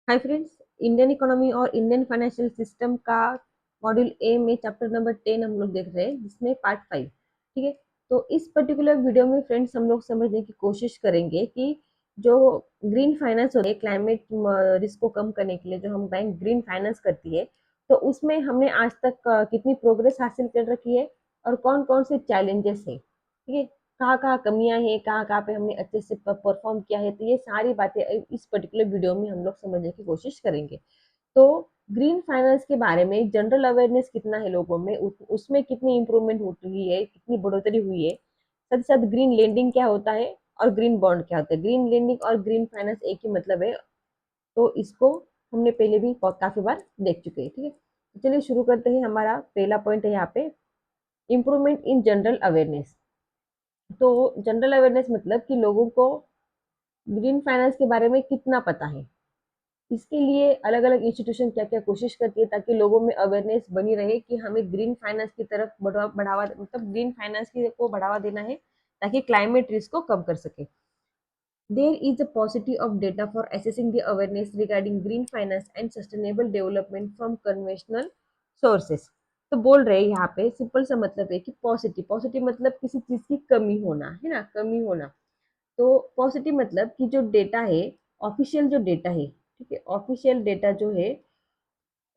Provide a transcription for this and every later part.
Hi friends. Indian economy और Indian financial system का module A में चैप्टर नंबर 10 हम लोग देख रहे हैं, जिसमें पार्ट 5। ठीक है। तो इस पर्टिकुलर वीडियो में फ्रेंड्स हम लोग समझने की कोशिश करेंगे कि जो ग्रीन फाइनेंस होती है क्लाइमेट रिस्क को कम करने के लिए, जो हम बैंक ग्रीन फाइनेंस करती है, तो उसमें हमने आज तक कितनी प्रोग्रेस हासिल कर रखी है और कौन कौन से चैलेंजेस है। ठीक है। कहाँ कहाँ कमियां हैं, कहाँ कहाँ पे हमने अच्छे से परफॉर्म किया है, तो ये सारी बातें इस पर्टिकुलर वीडियो में हम लोग समझने की कोशिश करेंगे। तो ग्रीन फाइनेंस के बारे में जनरल अवेयरनेस कितना है लोगों में, उसमें कितनी इंप्रूवमेंट हुई है, कितनी बढ़ोतरी हुई है। साथ ही साथ ग्रीन लेंडिंग क्या होता है और ग्रीन बॉन्ड क्या होता है। ग्रीन लेंडिंग और ग्रीन फाइनेंस एक ही मतलब है, तो इसको हमने पहले भी काफी बार देख चुके हैं। ठीक है, तो चलिए शुरू करते हैं। हमारा पहला पॉइंट है यहाँ पे इम्प्रूवमेंट इन जनरल अवेयरनेस। तो जनरल अवेयरनेस मतलब कि लोगों को ग्रीन फाइनेंस के बारे में कितना पता है। इसके लिए अलग अलग इंस्टीट्यूशन क्या क्या कोशिश करती है ताकि लोगों में अवेयरनेस बनी रहे कि हमें ग्रीन फाइनेंस की तरफ बढ़ावा मतलब ग्रीन फाइनेंस को बढ़ावा देना है, ताकि क्लाइमेट रिस्क को कम कर सके। There is a paucity of data for assessing the awareness regarding green finance and sustainable development from conventional sources। तो बोल रहे हैं यहाँ पे सिंपल सा मतलब है कि पॉजिटिव पॉजिटिव मतलब किसी चीज की कमी होना है ना, कमी होना। तो पॉजिटिव मतलब कि जो डेटा है, ऑफिशियल जो डेटा है, ठीक है, ऑफिशियल डेटा जो है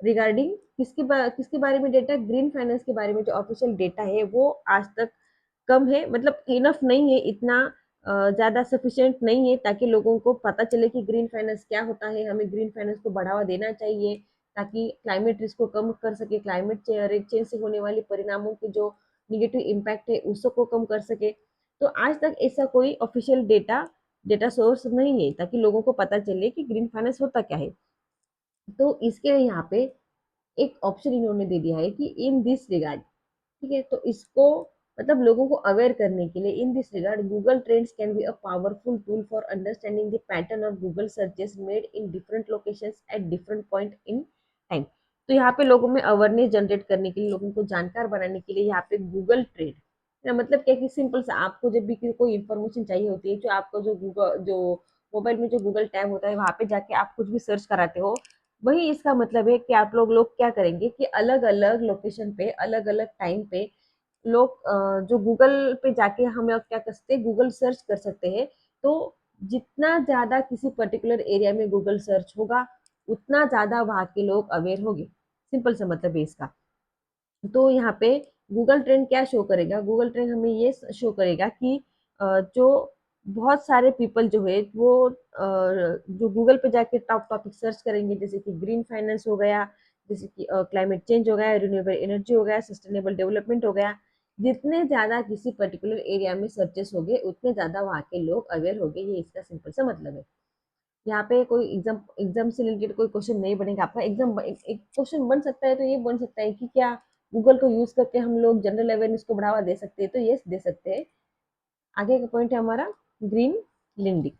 रिगार्डिंग किसके बारे में डेटा, ग्रीन फाइनेंस के बारे में जो ऑफिशियल डेटा है वो आज तक कम है, मतलब इनफ नहीं है, इतना ज्यादा सफिशिएंट नहीं है ताकि लोगों को पता चले कि ग्रीन फाइनेंस क्या होता है, हमें ग्रीन फाइनेंस को बढ़ावा देना चाहिए ताकि क्लाइमेट रिस्क को कम कर सके, क्लाइमेट चेंज से होने वाले परिणामों की जो निगेटिव इम्पैक्ट है उसको कम कर सके। तो आज तक ऐसा कोई ऑफिशियल डेटा डेटा सोर्स नहीं है ताकि लोगों को पता चले कि ग्रीन फाइनेंस होता क्या है। तो इसके लिए यहाँ पे एक ऑप्शन इन्होंने दे दिया है कि इन दिस रिगार्ड। ठीक है, तो इसको मतलब लोगों को अवेयर करने के लिए in this regard Google trends can be a powerful tool for understanding the pattern of Google searches made in different locations at different point in time. तो यहाँ पे लोगों में अवेयरनेस जनरेट करने के लिए, लोगों को जानकार बनाने के लिए यहाँ पे गूगल ट्रेंड मतलब क्या कि सिंपल सा आपको जब भी कोई इन्फॉर्मेशन चाहिए होती है, जो आपको जो गूगल जो मोबाइल में जो गूगल टैब होता है वहां पे जाके आप कुछ भी सर्च कराते हो, वही इसका मतलब है कि आप लोग क्या करेंगे कि अलग अलग लोकेशन पे अलग अलग टाइम पे लोग जो गूगल पे जाके हम लोग क्या कर सकते हैं, गूगल सर्च कर सकते हैं। तो जितना ज्यादा किसी पर्टिकुलर एरिया में गूगल सर्च होगा, उतना ज्यादा वहाँ के लोग अवेयर होंगे। सिंपल सा मतलब है इसका। तो यहाँ पे गूगल ट्रेंड क्या शो करेगा, गूगल ट्रेंड हमें ये शो करेगा कि जो बहुत सारे पीपल जो है वो जो गूगल पे जाके टॉप टॉपिक सर्च करेंगे, जैसे कि ग्रीन फाइनेंस हो गया, जैसे कि क्लाइमेट चेंज हो गया, रिन्यूएबल एनर्जी हो गया, सस्टेनेबल डेवलपमेंट हो गया। जितने ज्यादा किसी पर्टिकुलर एरिया में सर्चेस हो गए, उतने ज्यादा वहाँ के लोग अवेयर हो गए, ये इसका सिंपल सा मतलब है। यहाँ पे कोई एग्जाम एग्जाम से रिलेटेड कोई क्वेश्चन नहीं बनेगा आपका। एग्जाम एक क्वेश्चन बन सकता है, तो ये बन सकता है कि क्या गूगल को यूज करके हम लोग जनरल अवेयरनेस को बढ़ावा दे सकते हैं, तो यस दे सकते हैं। आगे का पॉइंट है हमारा ग्रीन लेंडिंग।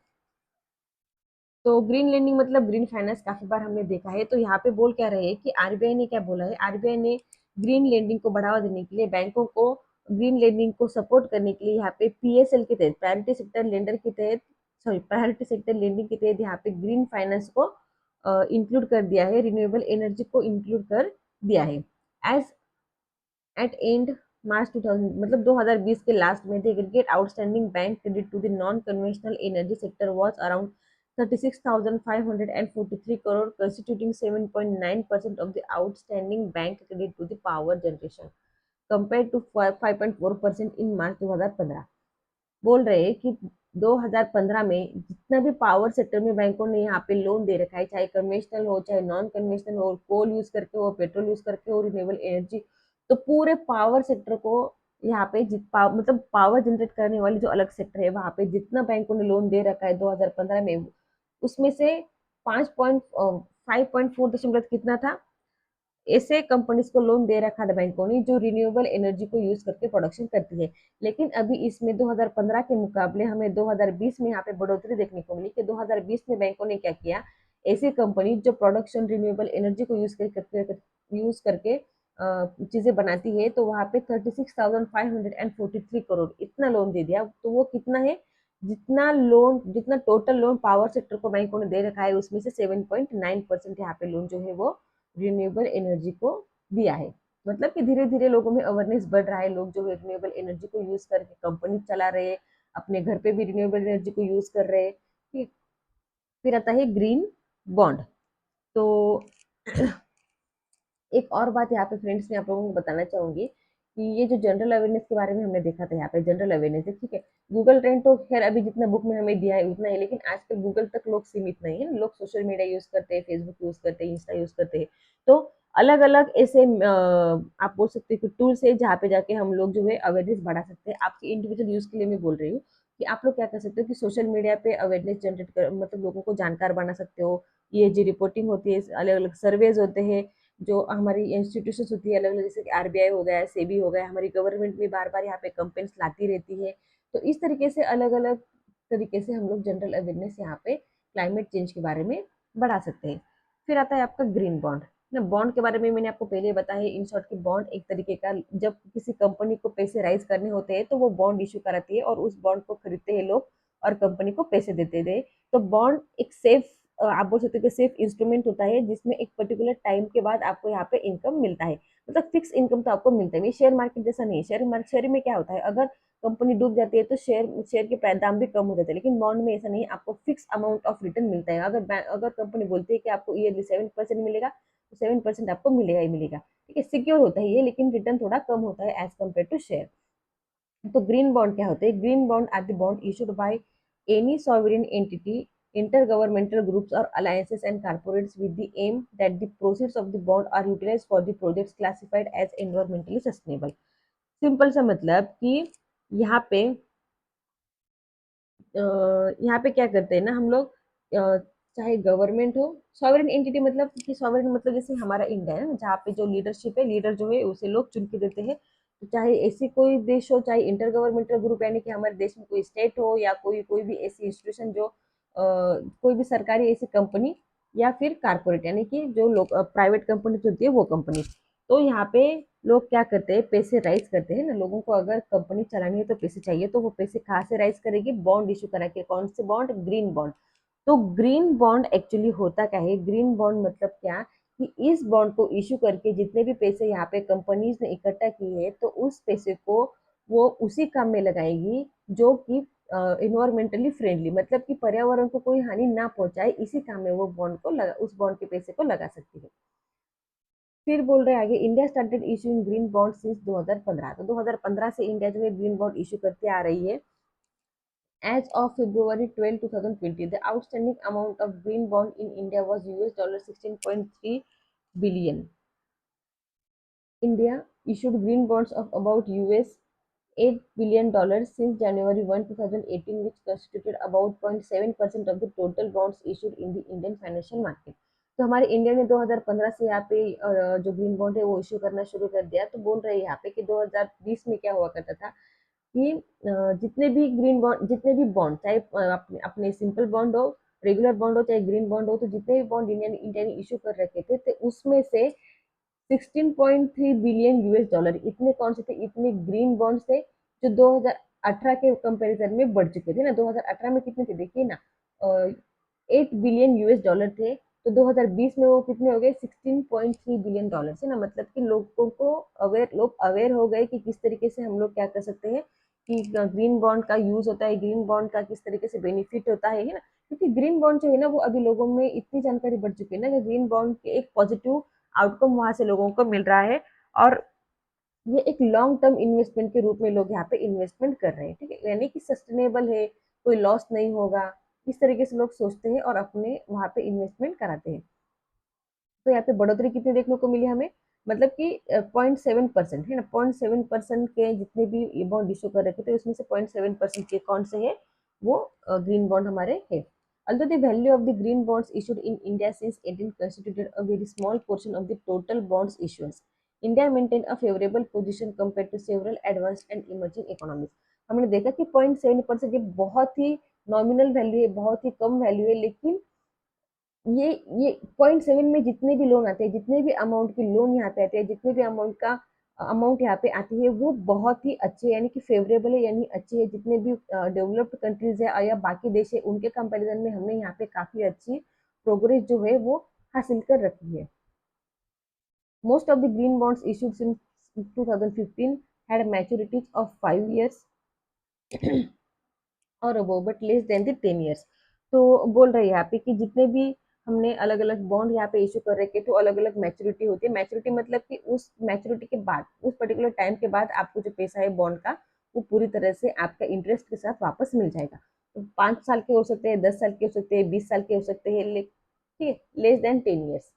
तो ग्रीन लेंडिंग मतलब ग्रीन फाइनेंस काफी बार हमने देखा है। तो यहाँ पे बोल क्या रहे हैं कि आरबीआई ने क्या बोला है, आरबीआई ने ग्रीन लेंडिंग को बढ़ावा देने के लिए बैंकों को ग्रीन लेंडिंग को सपोर्ट करने के लिए यहाँ पे पीएसएल के तहत, प्रायोरिटी सेक्टर लेंडर के तहत, सॉरी प्रायोरिटी सेक्टर लेंडिंग के तहत यहाँ पे ग्रीन फाइनेंस को इंक्लूड कर दिया है, रिन्यूएबल एनर्जी को इंक्लूड कर दिया है। एज एट एंड मार्च 2000 मतलब 2020 के लास्ट में the aggregate outstanding bank credit to the non conventional energy sector was around 36,543 crore, constituting 7.9% of the outstanding bank credit to the power generation, compared to 5.4% in March 2015। बोल रहे हैं कि 2015 में जितना भी पावर सेक्टर में बैंकों ने यहाँ पे लोन दे रखा है, चाहे कन्वेंशनल हो चाहे नॉन कन्वेंशनल हो, कोल यूज करके हो, पेट्रोल यूज करके हो, रिन्यूएबल एनर्जी, तो पूरे पावर सेक्टर को यहाँ पे मतलब पावर जनरेट करने वाली जो अलग सेक्टर है वहां पे जितना बैंकों ने लोन दे रखा है 2015 में, उसमें से 5.4 कितना था, ऐसे कंपनीज को लोन दे रखा था बैंकों ने जो रिन्यूएबल एनर्जी को यूज करके प्रोडक्शन करती है। लेकिन अभी इसमें 2015 के मुकाबले हमें 2020 में यहाँ पे बढ़ोतरी देखने को मिली कि 2020 में बैंकों ने क्या किया, ऐसी कंपनी जो प्रोडक्शन रिन्यूएबल एनर्जी को यूज करके चीजें बनाती है, तो वहां पे 36,543 करोड़ इतना लोन दे दिया। तो वो कितना है, जितना टोटल लोन पावर सेक्टर को बैंकों ने दे रखा है उसमें से 7.9% यहाँ पे लोन जो है वो रिन्यूएबल एनर्जी को दिया है। मतलब कि धीरे धीरे लोगों में अवेयरनेस बढ़ रहा है, लोग जो है रिन्यूएबल एनर्जी को यूज करके कंपनी चला रहे हैं, अपने घर पे भी रिन्यूएबल एनर्जी को यूज कर रहे हैं। ठीक। फिर आता है ग्रीन बॉन्ड। तो एक और बात यहाँ पे फ्रेंड्स मैं आप लोगों को बताना चाहूंगी कि ये जो जनरल अवेयरनेस के बारे में हमने देखा था, यहाँ पे जनरल अवेयरनेस है, ठीक है। गूगल ट्रेंड तो खैर अभी जितना बुक में हमें दिया है उतना है, लेकिन आजकल गूगल तक लोग सीमित नहीं है, लोग सोशल मीडिया यूज करते हैं, फेसबुक यूज करते हैं, इंस्टा यूज करते हैं। तो अलग अलग ऐसे आप बोल सकते हैं कि टूल्स है जहाँ पे जाके हम लोग जो है अवेयरनेस बढ़ा सकते हैं। आपके इंडिविजुअल यूज के लिए मैं बोल रही हूँ कि आप लोग क्या कर सकते हो कि सोशल मीडिया पे अवेयरनेस जनरेट कर, मतलब लोगों को जानकार बना सकते हो। ये जी रिपोर्टिंग होती है, अलग अलग सर्वेज होते हैं, जो हमारी इंस्टीट्यूशन होती है अलग अलग, जैसे कि आरबीआई हो गया, सेबी हो गया, हमारी गवर्नमेंट भी बार बार यहाँ पे कंपेन्स लाती रहती है। तो इस तरीके से अलग अलग तरीके से हम लोग जनरल अवेयरनेस यहाँ पे क्लाइमेट चेंज के बारे में बढ़ा सकते हैं। फिर आता है आपका ग्रीन बॉन्ड ना। बॉन्ड के बारे में मैंने आपको पहले बताया है, इन शॉर्ट की बॉन्ड एक तरीके का, जब किसी कंपनी को पैसे राइज करने होते हैं तो वो बॉन्ड इशू कराती है और उस बॉन्ड को खरीदते हैं लोग और कंपनी को पैसे देते थे। तो बॉन्ड एक सेफ, आप बोल सकते हो कि सेफ इंस्ट्रूमेंट होता है जिसमें एक पर्टिकुलर टाइम के बाद आपको यहाँ पे इनकम मिलता है, मतलब फिक्स इनकम तो आपको मिलता है। शेयर मार्केट जैसा नहीं है। शेयर में क्या होता है, अगर कंपनी डूब जाती है तो शेयर के दाम भी कम हो जाते हैं, लेकिन बॉन्ड में ऐसा नहीं है, आपको फिक्स अमाउंट ऑफ रिटर्न मिलता है। अगर कंपनी बोलती है कि आपको ईयरली 7% मिलेगा तो 7% आपको मिलेगा ही मिलेगा। ठीक है, सिक्योर होता है ये, लेकिन रिटर्न थोड़ा कम होता है एज कम्पेयर टू शेयर। तो ग्रीन बॉन्ड क्या होते हैं? Green bond are the bond issued by any sovereign entity, intergovernmental groups or alliances and corporates with the aim that the proceeds of the bond are utilized for the projects classified as environmentally sustainable। Simple सा मतलब कि यहाँ पे यहाँ पे क्या करते हैं ना हम लोग, चाहे गवर्नमेंट हो, सॉवरेन एंटिटी मतलब कि सॉवरेन मतलब जैसे हमारा इंडिया है ना, जहाँ पे जो लीडरशिप है, लीडर जो है उसे लोग चुन के देते हैं। तो चाहे ऐसी कोई देश हो, चाहे इंटर गवर्नमेंटल ग्रुप यानी कि हमारे देश में कोई स्टेट हो, या कोई भी ऐसी इंस्टीट्यूशन जो कोई भी सरकारी ऐसी कंपनी, या फिर कारपोरेट यानी कि जो लोग प्राइवेट कंपनी होती है वो कंपनी। तो यहाँ पे लोग क्या करते हैं, पैसे राइज करते हैं ना। लोगों को अगर कंपनी चलानी है तो पैसे चाहिए, तो वो पैसे कहाँ से राइज करेगी? बॉन्ड इशू करा के। कौन से बॉन्ड? Green bond. तो ग्रीन बॉन्ड एक्चुअली होता क्या है? ग्रीन बॉन्ड मतलब क्या कि इस बॉन्ड को इशू करके जितने भी पैसे यहाँ पे कंपनीज ने इकट्ठा किए हैं, तो उस पैसे को वो उसी काम में लगाएगी जो कि इन्वायरमेंटली फ्रेंडली, मतलब कि पर्यावरण को कोई हानि ना पहुंचाए, इसी काम में वो बॉन्ड को लगा, उस बॉन्ड के पैसे को लगा सकती है। फिर बोल रहे हैं आगे, India started issuing green bond since 2015। तो 2015 से इंडिया जो है ग्रीन बॉन्ड इशू करते आ रही है। As of February 12, 2020, the outstanding amount of green bond in India was $16.3 billion. India issued green bonds of about $8 billion since January 1, 2018, which constituted about 0.7% of the total bonds issued in the Indian financial market. तो हमारे India ने 2015 से यहाँ पे जो green bond है वो issue करना शुरू कर दिया। तो बोल रहे हैं यहाँ पे कि 2020 में क्या हुआ करता था कि जितने भी बॉन्ड, चाहे अपने अपने सिंपल बॉन्ड हो, रेगुलर बॉन्ड हो, चाहे ग्रीन बॉन्ड हो, तो जितने भी बॉन्ड इंडिया ने इशू कर रखे थे, तो उसमें से 16.3 बिलियन यूएस डॉलर इतने कौन से थे? इतने ग्रीन बॉन्ड्स थे जो 2018 के कंपैरिजन में बढ़ चुके थे ना। 2018 में कितने थे देखिए ना, 8 बिलियन यूएस डॉलर थे। तो 2020 में वो कितने हो गए? 16.3 बिलियन डॉलर से ना। मतलब कि लोग अवेयर हो गए कि किस तरीके से हम लोग क्या कर सकते हैं, कि ग्रीन बॉन्ड का यूज होता है, ग्रीन बॉन्ड का किस तरीके से बेनिफिट होता है ना। क्योंकि ग्रीन बॉन्ड जो है ना वो अभी लोगों में इतनी जानकारी बढ़ चुकी है ना कि ग्रीन बॉन्ड के एक पॉजिटिव आउटकम वहां से लोगों को मिल रहा है, और ये एक लॉन्ग टर्म इन्वेस्टमेंट के रूप में लोग यहाँ पे इन्वेस्टमेंट कर रहे हैं। ठीक है, यानी कि सस्टेनेबल है, कोई लॉस नहीं होगा, इस तरीके से लोग सोचते हैं और अपने वहां पे इन्वेस्टमेंट कराते हैं। तो यहाँ पे बढ़ोतरी कितनी देखने को मिली हमें? मतलब कि 0.7% है ना। 0.7% के जितने भी ये बॉन्ड इशू कर रखे थे उसमें से 0.7% के कौन से है? वो ग्रीन बॉन्ड हमारे है। Although the value of the green bonds issued in India since 18 constituted a very small portion of the total bonds issuance, India maintained a favorable position compared to several advanced and emerging economies। हमने देखा कि 0.7% ये बहुत ही nominal value है, बहुत ही कम value है, लेकिन ये 0.7 में जितने भी लोन आते हैं, जितने भी अमाउंट के लोन यहाँ पे आते हैं, जितने भी अमाउंट का अमाउंट यहाँ पे आती है वो बहुत ही अच्छे यानी कि फेवरेबल है, यानी अच्छी है। जितने भी डेवलप्ड कंट्रीज है या बाकी देश है उनके कंपैरिजन में हमने यहाँ पे काफी अच्छी प्रोग्रेस जो है वो हासिल कर रखी है। Most of the green bonds issued in 2015 had maturities of 5 years और above but less than the 10 years। तो बोल रहे हैं यहाँ पे कि जितने भी हमने अलग अलग बॉन्ड यहाँ पे इशू कर रखे तो अलग अलग मैच्योरिटी होती है। मैच्योरिटी मतलब कि उस मैच्योरिटी के बाद, उस पर्टिकुलर टाइम के बाद आपको जो पैसा है बॉन्ड का वो पूरी तरह से आपका इंटरेस्ट के साथ वापस मिल जाएगा। तो 5 साल के हो सकते हैं, 10 साल के हो सकते हैं, 20 साल के हो सकते हैं, ठीक है, लेस देन 10 years।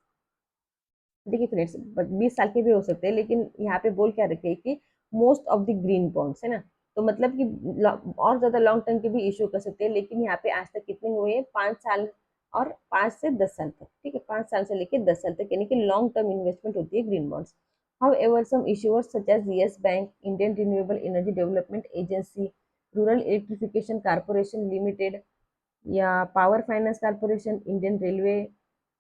देखिए फ्रेंड्स 20 साल के भी हो सकते हैं, लेकिन यहाँ पे बोल क्या रखे कि most of the green bonds है ना, तो मतलब कि और ज्यादा लॉन्ग टर्म के भी इशू कर सकते हैं, लेकिन यहाँ पे आज तक कितने हुए हैं, 5 साल और 5 से 10 साल तक, ठीक है, 5 साल से लेकर 10 साल तक, यानी कि लॉन्ग टर्म इन्वेस्टमेंट होती है green bonds. However, some issuers such as Yes Bank, Indian Renewable Energy Development Agency, Rural Electrification Corporation Limited या power finance corporation, Indian railway,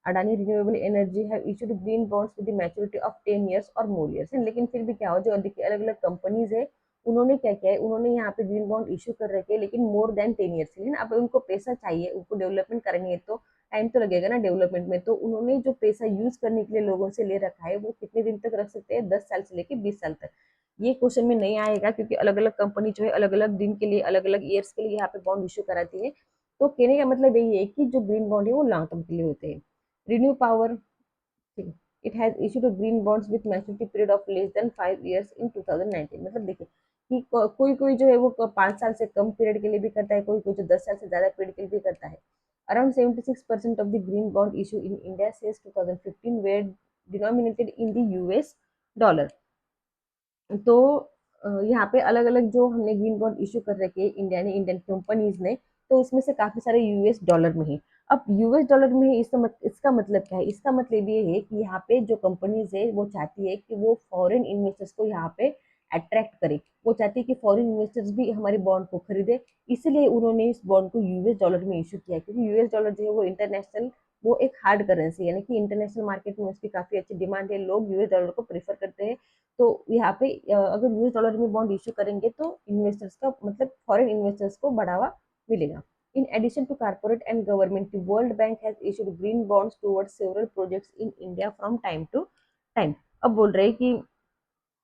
Adani renewable energy have issued green bonds with the maturity of 10 years और मोर years है। लेकिन फिर भी क्या हो, जो देखिए अलग अलग कंपनीज है उन्होंने क्या किया है, उन्होंने यहाँ पे ग्रीन बॉन्ड इशू कर रखे हैं लेकिन मोर देन 10 years के लिए ना। अब उनको पैसा चाहिए, उनको डेवलपमेंट करेंगे तो टाइम तो लगेगा ना डेवलपमेंट में, तो उन्होंने जो पैसा यूज करने के लिए लोगों से ले रखा है वो कितने दिन तक रख सकते हैं, 10 साल से लेके 20 साल तक। ये क्वेश्चन में नहीं आएगा क्योंकि अलग अलग कंपनी जो है अलग अलग दिन के लिए, अलग अलग ईयर्स के लिए यहाँ पे बॉन्ड इशू कराती है। तो कहने का मतलब यही है कि जो ग्रीन बॉन्ड है वो लॉन्ग टर्म के लिए होते हैं। Renew power, it has issued green bonds with maturity period of less than 5 years इन 2019। मतलब देखिए कि कोई कोई जो है वो 5 साल से कम पीरियड के लिए भी करता है, कोई कोई जो 10 साल से ज्यादा पीरियड के लिए भी करता है। Around 76% of the green bond issue in India since 2015 were denominated in the US dollar. तो यहाँ पे अलग अलग जो हमने ग्रीन बॉन्ड इशू कर रखे हैं इंडिया ने, इंडियन कंपनीज ने, तो उसमें से काफी सारे यूएस डॉलर में है। अब यूएस डॉलर में है, इसका मतलब क्या है, इसका मतलब ये है कि यहाँ पे जो कंपनीज है वो चाहती है कि वो फॉरेन इन्वेस्टर्स को यहाँ पे अट्रैक्ट करे, वो चाहती है कि फॉरेन इन्वेस्टर्स भी हमारे बॉन्ड को खरीदे। इसलिए उन्होंने इस बॉन्ड को यूएस डॉलर में इशू किया, क्योंकि यूएस डॉलर जो है वो इंटरनेशनल, वो एक हार्ड करेंसी, यानी कि इंटरनेशनल मार्केट में उसकी काफी अच्छी डिमांड है, लोग यूएस डॉलर को प्रेफर करते हैं। तो यहाँ पे अगर यूएस डॉलर में बॉन्ड इशू करेंगे तो इन्वेस्टर्स का मतलब फॉरेन इन्वेस्टर्स को बढ़ावा मिलेगा। In addition to corporate and government, the World Bank has issued green bonds towards several projects in India from time to time। अब बोल रहे हैं कि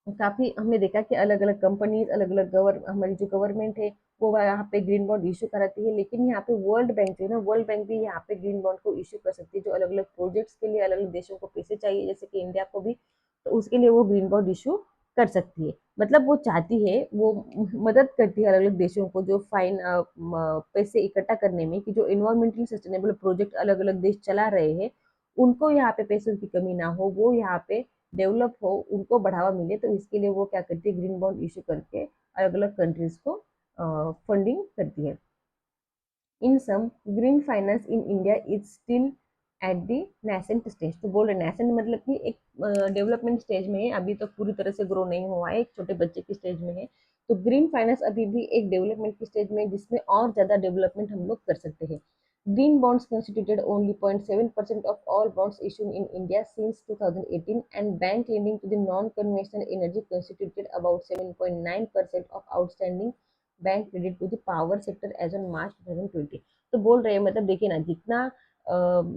काफी हमने देखा कि अलग अलग कंपनीज, अलग अलग हमारी जो गवर्नमेंट है वो यहाँ पे ग्रीन बॉन्ड इशू कराती है, लेकिन यहाँ पे वर्ल्ड बैंक जो है ना, वर्ल्ड बैंक भी यहाँ पे ग्रीन बॉन्ड को इशू कर सकती है। जो अलग अलग प्रोजेक्ट्स के लिए अलग अलग देशों को पैसे चाहिए जैसे कि इंडिया को भी, तो उसके लिए वो ग्रीन बॉन्ड इशू कर सकती है। मतलब वो चाहती है, वो मदद करती है अलग अलग देशों को जो पैसे इकट्ठा करने में, कि जो इन्वायरमेंटली सस्टेनेबल प्रोजेक्ट अलग अलग देश चला रहे हैं उनको यहाँ पे पैसों की कमी ना हो, वो यहाँ पे डेवलप हो, उनको बढ़ावा मिले, तो इसके लिए वो क्या करती है, ग्रीन बॉन्ड इशू करके अलग अलग कंट्रीज को फंडिंग करती है। In some green finance in India is still at the nascent stage. तो बोल रहे नेसेंट मतलब कि एक डेवलपमेंट स्टेज में है, अभी तो पूरी तरह से ग्रो नहीं हुआ है, एक छोटे बच्चे की स्टेज में है। तो ग्रीन फाइनेंस अभी भी एक डेवलपमेंट की स्टेज में है जिसमें और ज्यादा डेवलपमेंट हम लोग कर सकते हैं। Green bonds constituted only 0.7% of all bonds issued in India since 2018, and bank lending to the non-conventional energy constituted about 7.9% of outstanding bank credit to the power sector as on March 2020। तो बोल रहे हैं मतलब देखिए ना,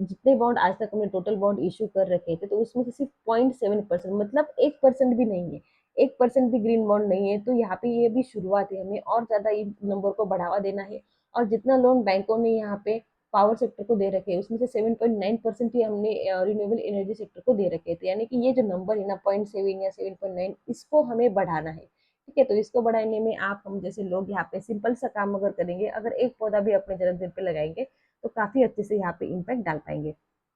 जितने bond आज तक हमने टोटल बॉन्ड इशू कर रखे थे तो उसमें से सिर्फ 0.7%, मतलब 1% भी नहीं है, 1% भी ग्रीन बॉन्ड नहीं है। तो यहाँ पे ये भी शुरुआत है, हमें और ज्यादा इस नंबर को बढ़ावा देना है। और जितना लोन बैंकों ने यहाँ पे पावर सेक्टर को दे रखे हैं उसमें से 7.9% ही हमने रिन्यूएबल एनर्जी सेक्टर को दे रखे थे, यानी कि ये जो नंबर है ना 0.7 या 7.9, इसको हमें बढ़ाना है। ठीक है, तो इसको बढ़ाने में आप हम जैसे लोग यहाँ पे सिंपल सा काम अगर करेंगे, अगर एक पौधा भी अपने जन्मदिन पे लगाएंगे तो काफी अच्छे से यहाँ पे इम्पैक्ट डाल पाएंगे।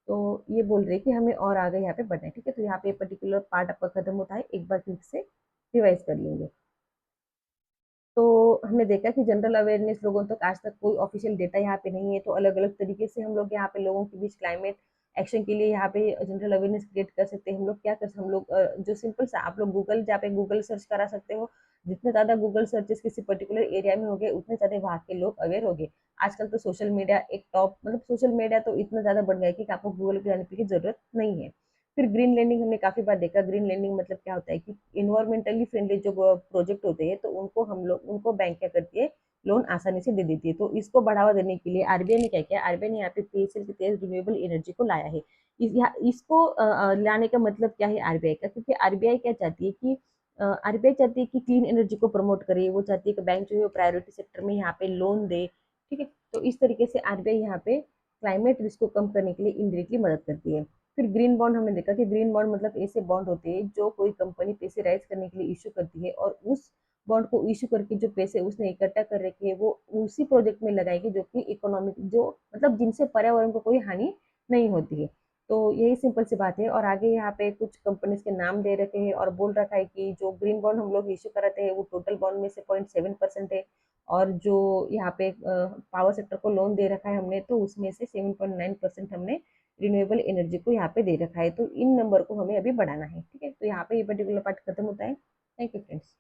तो ये बोल रहे हैं कि हमें और आगे यहाँ पे बढ़ना है। ठीक है, तो यहाँ पे पर्टिकुलर पार्ट आपका खत्म होता है, एक बार फिर से रिवाइज कर लेंगे। तो हमने देखा कि जनरल अवेयरनेस लोगों तक आज तक कोई ऑफिशियल डेटा यहाँ पे नहीं है, तो अलग अलग तरीके से हम लोग यहाँ पे लोगों के बीच क्लाइमेट एक्शन के लिए यहाँ पे जनरल अवेयरनेस क्रिएट कर सकते हैं। हम लोग क्या कर हम लोग जो सिंपल सा आप लोग गूगल, जहाँ पे गूगल सर्च करा सकते हो, जितने ज्यादा गूगल सर्चेस किसी पर्टिकुलर एरिया में हो गए उतने ज्यादा वहाँ के लोग अवेयर हो गए। आजकल तो सोशल मीडिया एक टॉप, मतलब सोशल मीडिया तो इतना ज्यादा बढ़ गया है कि आपको गूगल पे जाने की जरूरत नहीं है। फिर ग्रीन लैंडिंग हमने काफी बार देखा। ग्रीन लैंडिंग मतलब क्या होता है कि इन्वायरमेंटली फ्रेंडली जो प्रोजेक्ट होते हैं तो उनको बैंक क्या करती है, लोन आसानी से दे देती है। तो इसको बढ़ावा देने के लिए आरबीआई ने क्या किया, आरबीआई ने यहाँ पे पीएसएल के तहत रिन्यूएबल एनर्जी को लाया है। इसको लाने का मतलब क्या है आरबीआई का, क्योंकि आरबीआई क्या चाहती है कि आरबीआई चाहती है कि क्लीन एनर्जी को प्रमोट करे, वो चाहती है कि बैंक जो है प्रायोरिटी सेक्टर में यहाँ पे लोन दे। ठीक है, तो इस तरीके से आरबीआई यहाँ पे क्लाइमेट रिस्क को कम करने के लिए इनडायरेक्टली मदद करती है। फिर ग्रीन बॉन्ड हमने देखा कि ग्रीन बॉन्ड मतलब ऐसे बॉन्ड होते हैं जो कोई कंपनी पैसे राइज करने के लिए इश्यू करती है, और उस बॉन्ड को इश्यू करके जो पैसे उसने इकट्ठा कर रखे हैं वो उसी प्रोजेक्ट में लगाएगी जो कि इकोनॉमिक, जो मतलब जिनसे पर्यावरण को कोई हानि नहीं होती है। तो यही सिंपल सी बात है। और आगे यहाँ पे कुछ कंपनीज के नाम दे रखे हैं और बोल रखा है कि जो ग्रीन बॉन्ड हम लोग इश्यू कराते हैं वो टोटल बॉन्ड में से 0.7% है, और जो यहाँ पे पावर सेक्टर को लोन दे रखा है हमने तो उसमें से 7.9% हमने रिन्यूएबल एनर्जी को यहाँ पे दे रखा है। तो इन नंबर को हमें अभी बढ़ाना है। ठीक है, तो यहाँ पे ये पर्टिकुलर पार्ट खत्म होता है। Thank you friends.